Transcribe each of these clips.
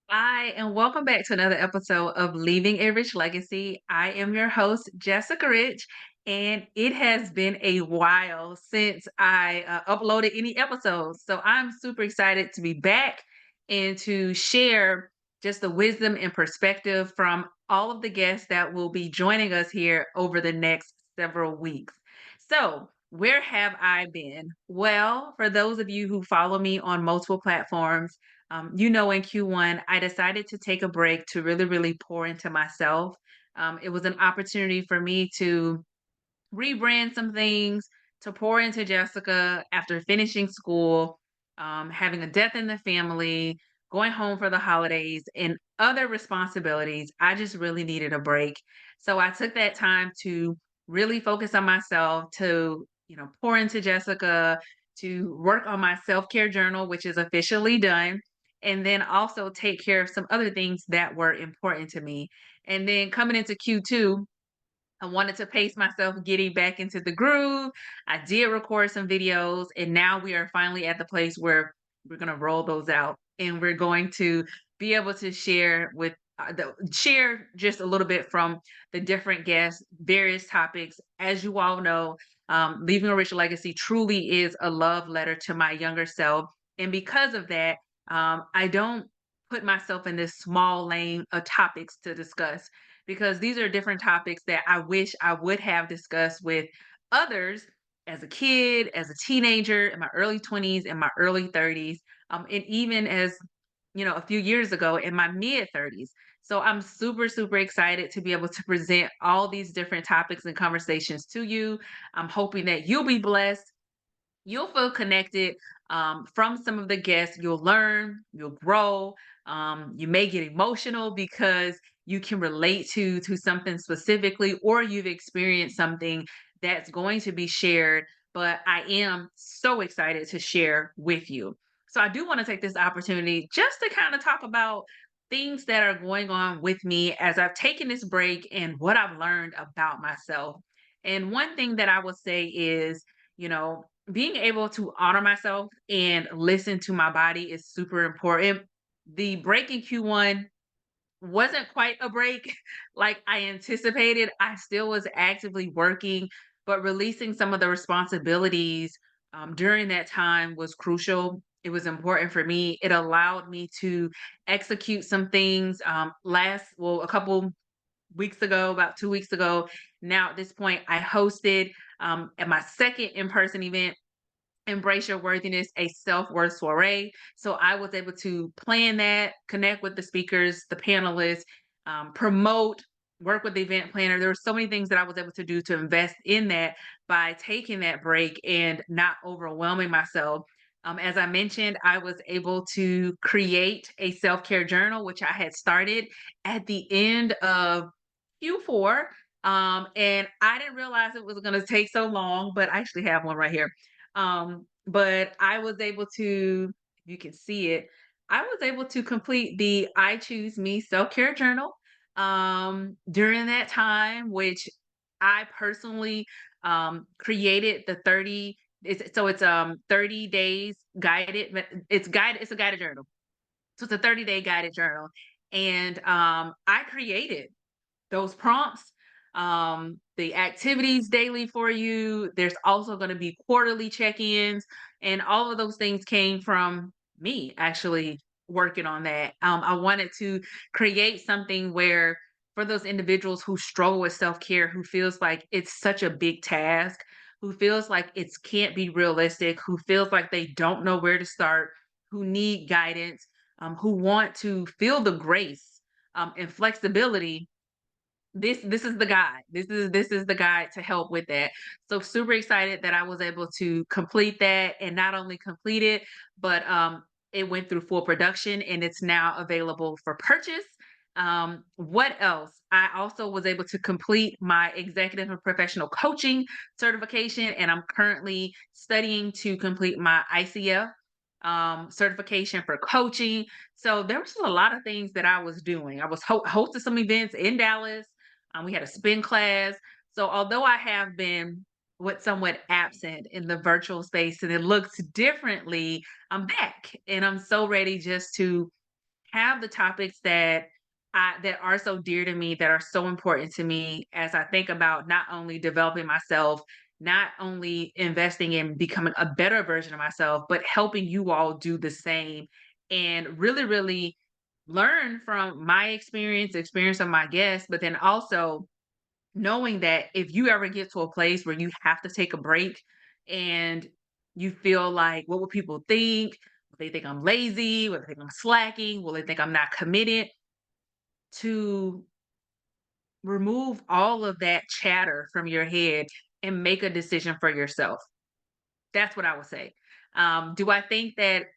Hi, and welcome back to another episode of Leaving a Rich Legacy. I am your host, Jessica Rich, and it has been a while since I uploaded any episodes. So I'm super excited to be back and to share just the wisdom and perspective from all of the guests that will be joining us here over the next several weeks. So, where have I been? Well, for those of you who follow me on multiple platforms, in Q1, I decided to take a break to really, really pour into myself. It was an opportunity for me to rebrand some things, to pour into Jessica after finishing school, having a death in the family, going home for the holidays, and other responsibilities. I just really needed a break. So I took that time to really focus on myself, to, pour into Jessica, to work on my self care journal, which is officially done. And then also take care of some other things that were important to me. And then coming into Q2, I wanted to pace myself getting back into the groove. I did record some videos, and now we are finally at the place where we're going to roll those out and we're going to be able to share just a little bit from the different guests, various topics. As you all know, Leaving a Rich Legacy truly is a love letter to my younger self. And because of that, I don't put myself in this small lane of topics to discuss because these are different topics that I wish I would have discussed with others as a kid, as a teenager, in my early 20s, in my early 30s, and even as a few years ago in my mid 30s. So I'm super, super excited to be able to present all these different topics and conversations to you. I'm hoping that you'll be blessed, you'll feel connected from some of the guests. You'll learn, you'll grow. You may get emotional because you can relate to something specifically, or you've experienced something that's going to be shared. But I am so excited to share with you. So I do want to take this opportunity just to kind of talk about things that are going on with me as I've taken this break and what I've learned about myself. And one thing that I will say is, you know, being able to honor myself and listen to my body is super important. The break in Q1 wasn't quite a break like I anticipated. I still was actively working, but releasing some of the responsibilities during that time was crucial. It was important for me. It allowed me to execute some things a couple weeks ago, about 2 weeks ago. Now, at this point, I hosted at my second in person event, Embrace Your Worthiness, a self worth soiree. So I was able to plan that, connect with the speakers, the panelists, promote, work with the event planner. There were so many things that I was able to do to invest in that by taking that break and not overwhelming myself. As I mentioned, I was able to create a self care journal, which I had started at the end of Q4. And I didn't realize it was going to take so long, but I actually have one right here. But I was able to, if you can see it, I was able to complete the I Choose Me self-care journal during that time, which I personally created the 30 it's 30 days guided, but it's a guided journal. So it's a 30-day guided journal. And I created those prompts, the activities daily for you. There's also going to be quarterly check-ins, and all of those things came from me actually working on that. I wanted to create something where for those individuals who struggle with self-care, who feels like it's such a big task, who feels like it can't be realistic, who feels like they don't know where to start, who need guidance, who want to feel the grace and flexibility, this is the guide. This is the guide to help with that. So super excited that I was able to complete that, and not only complete it, but it went through full production and it's now available for purchase. What else? I also was able to complete my executive and professional coaching certification, and I'm currently studying to complete my ICF certification for coaching. So there was a lot of things that I was doing. I was hosting some events in Dallas. We had a spin class. So although I have been somewhat absent in the virtual space and it looks differently, I'm back and I'm so ready just to have the topics that are so dear to me, that are so important to me as I think about not only developing myself, not only investing in becoming a better version of myself, but helping you all do the same and really, really learn from my experience, experience of my guests, but then also knowing that if you ever get to a place where you have to take a break and you feel like, what will people think? Will they think I'm lazy? Will they think I'm slacking? Will they think I'm not committed? To remove all of that chatter from your head and make a decision for yourself. That's what I would say. Do I think that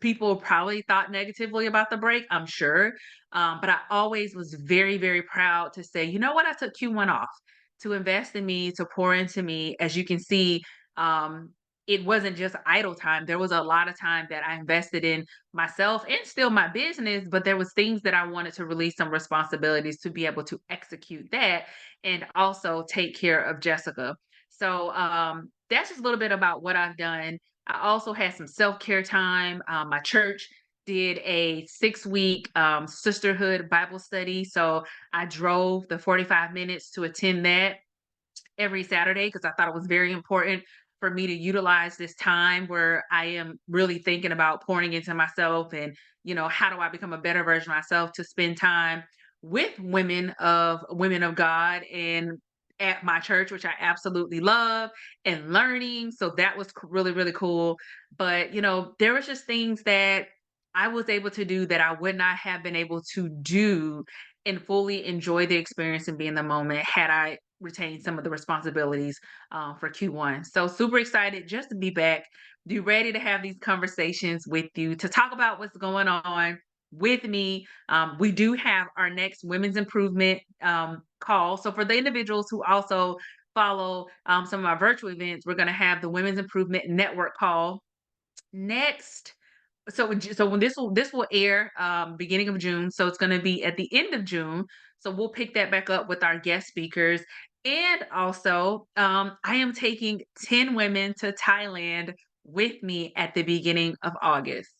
people probably thought negatively about the break? I'm sure. But I always was very, very proud to say, you know what, I took Q1 off to invest in me, to pour into me. As you can see, um, it wasn't just idle time. There was a lot of time that I invested in myself and still my business, but there was things that I wanted to release some responsibilities to be able to execute that and also take care of Jessica. So that's just a little bit about what I've done. I also had some self-care time. My church did a 6-week sisterhood Bible study. So I drove the 45 minutes to attend that every Saturday because I thought it was very important for me to utilize this time where I am really thinking about pouring into myself and, how do I become a better version of myself, to spend time with women of God and at my church, which I absolutely love, and learning. So that was really, really cool. But, there was just things that I was able to do that I would not have been able to do and fully enjoy the experience and be in the moment had I retained some of the responsibilities for Q1. So super excited just to be back, be ready to have these conversations with you, to talk about what's going on with me. We do have our next women's improvement call. So for the individuals who also follow some of our virtual events, we're going to have the Women's Improvement Network call next. So when this will air beginning of June, so it's going to be at the end of June. So we'll pick that back up with our guest speakers. And also, I am taking 10 women to Thailand with me at the beginning of August.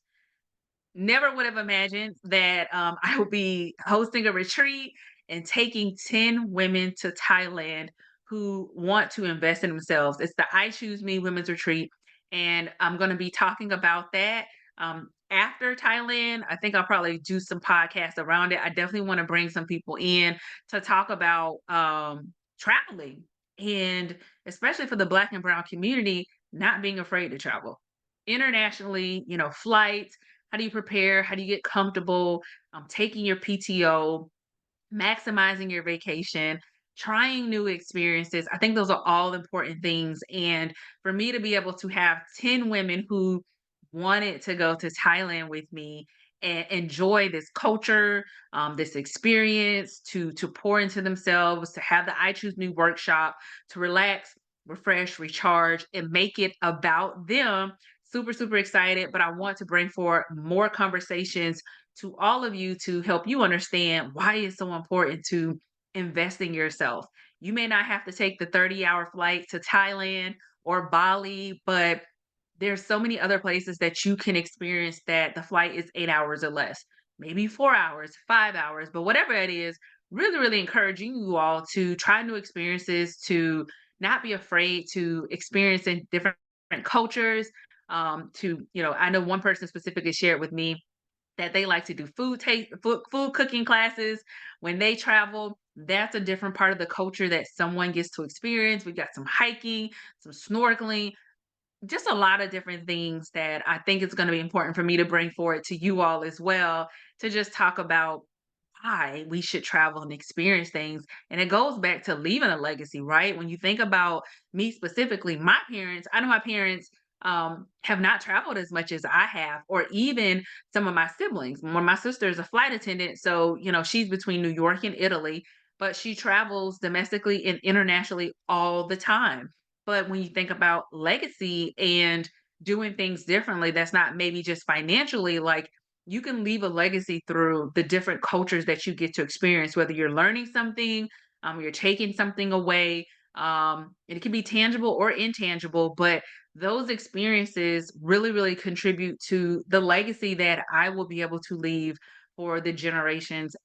Never would have imagined that I would be hosting a retreat and taking 10 women to Thailand who want to invest in themselves. It's the I Choose Me Women's Retreat. And I'm going to be talking about that after Thailand. I think I'll probably do some podcasts around it. I definitely want to bring some people in to talk about traveling, and especially for the Black and Brown community, not being afraid to travel internationally, flights. How do you prepare? How do you get comfortable? Taking your PTO, maximizing your vacation, trying new experiences. I think those are all important things. And for me to be able to have 10 women who wanted to go to Thailand with me and enjoy this culture, this experience, to pour into themselves, to have the I Choose Me workshop, to relax, refresh, recharge, and make it about them. Super, super excited. But I want to bring forward more conversations to all of you to help you understand why it's so important to invest in yourself. You may not have to take the 30-hour flight to Thailand or Bali, but there's so many other places that you can experience that the flight is 8 hours or less, maybe 4 hours, 5 hours, but whatever it is, really, really encouraging you all to try new experiences, to not be afraid to experience in different cultures. I know one person specifically shared with me that they like to do food cooking classes when they travel. That's a different part of the culture that someone gets to experience. We've got some hiking, some snorkeling, just a lot of different things that I think it's going to be important for me to bring forward to you all as well, to just talk about why we should travel and experience things. And it goes back to leaving a legacy, right? When you think about me specifically, I know my parents have not traveled as much as I have, or even some of my siblings. One of my sister is a flight attendant. So, she's between New York and Italy, but she travels domestically and internationally all the time. But when you think about legacy and doing things differently, that's not maybe just financially, like you can leave a legacy through the different cultures that you get to experience, whether you're learning something, you're taking something away. And it can be tangible or intangible, but those experiences really, really contribute to the legacy that I will be able to leave for the generations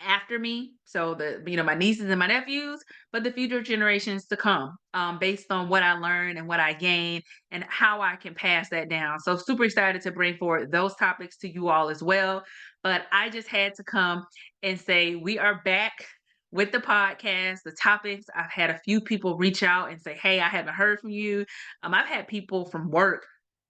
after me. So my nieces and my nephews, but the future generations to come, based on what I learned and what I gained and how I can pass that down. So super excited to bring forward those topics to you all as well. But I just had to come and say we are back with the podcast, the topics. I've had a few people reach out and say, "Hey, I haven't heard from you." I've had people from work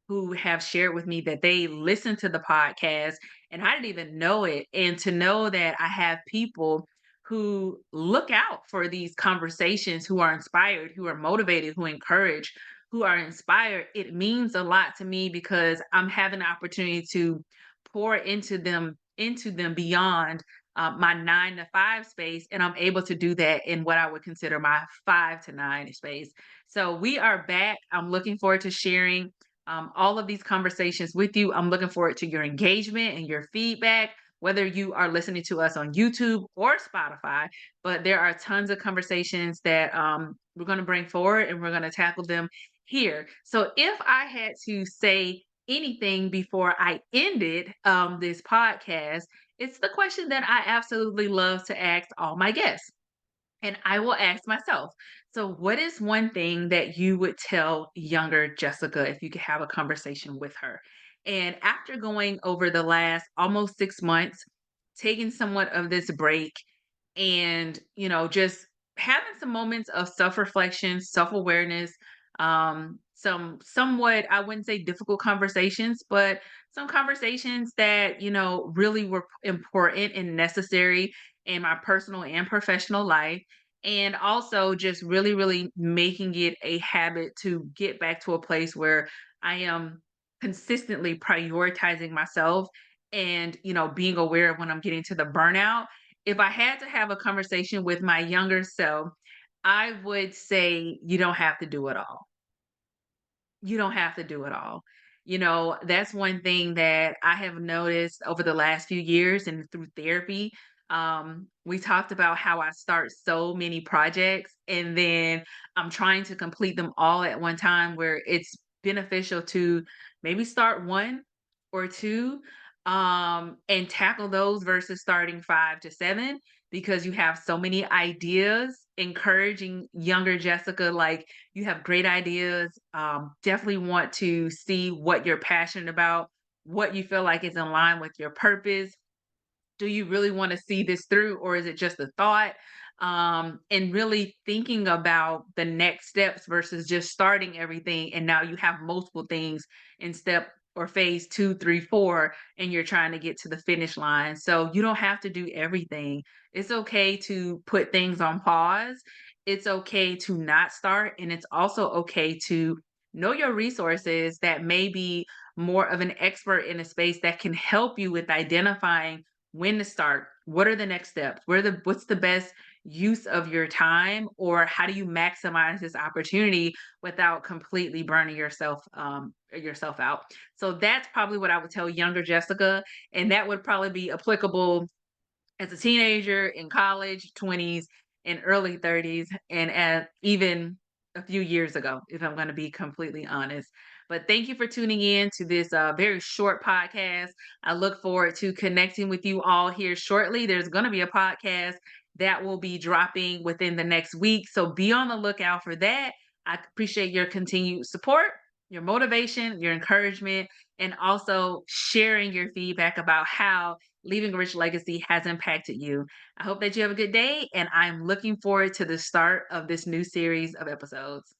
who have shared with me that they listen to the podcast and I didn't even know it. And to know that I have people who look out for these conversations, who are inspired, who are motivated, who encourage, who are inspired, it means a lot to me because I'm having the opportunity to pour into them beyond my 9 to 5 space, and I'm able to do that in what I would consider my 5 to 9 space. So we are back. I'm looking forward to sharing all of these conversations with you. I'm looking forward to your engagement and your feedback, whether you are listening to us on YouTube or Spotify. But there are tons of conversations that we're going to bring forward and we're going to tackle them here. So if I had to say anything before I ended this podcast, it's the question that I absolutely love to ask all my guests. And I will ask myself, so what is one thing that you would tell younger Jessica if you could have a conversation with her? And after going over the last almost 6 months, taking somewhat of this break and, just having some moments of self-reflection, self-awareness, some somewhat, I wouldn't say difficult conversations, but some conversations that, really were important and necessary in my personal and professional life. And also just really, really making it a habit to get back to a place where I am consistently prioritizing myself and, being aware of when I'm getting to the burnout. If I had to have a conversation with my younger self, I would say you don't have to do it all. You don't have to do it all. That's one thing that I have noticed over the last few years and through therapy. We talked about how I start so many projects and then I'm trying to complete them all at one time, where it's beneficial to maybe start one or two, and tackle those versus starting 5 to 7, because you have so many ideas. Encouraging younger Jessica, like, you have great ideas. Definitely want to see what you're passionate about, what you feel like is in line with your purpose. Do you really want to see this through, or is it just a thought? And really thinking about the next steps versus just starting everything. And now you have multiple things in step or phase 2, 3, 4, and you're trying to get to the finish line. So you don't have to do everything. It's okay to put things on pause. It's okay to not start. And it's also okay to know your resources that may be more of an expert in a space that can help you with identifying when to start, what are the next steps, what's the best use of your time, or how do you maximize this opportunity without completely burning yourself out. So that's probably what I would tell younger Jessica, and that would probably be applicable as a teenager, in college, 20s, and early 30s, and even a few years ago, if I'm going to be completely honest. But thank you for tuning in to this very short podcast. I look forward to connecting with you all here shortly. There's going to be a podcast that will be dropping within the next week. So be on the lookout for that. I appreciate your continued support, your motivation, your encouragement, and also sharing your feedback about how Leaving a Rich Legacy has impacted you. I hope that you have a good day, and I'm looking forward to the start of this new series of episodes.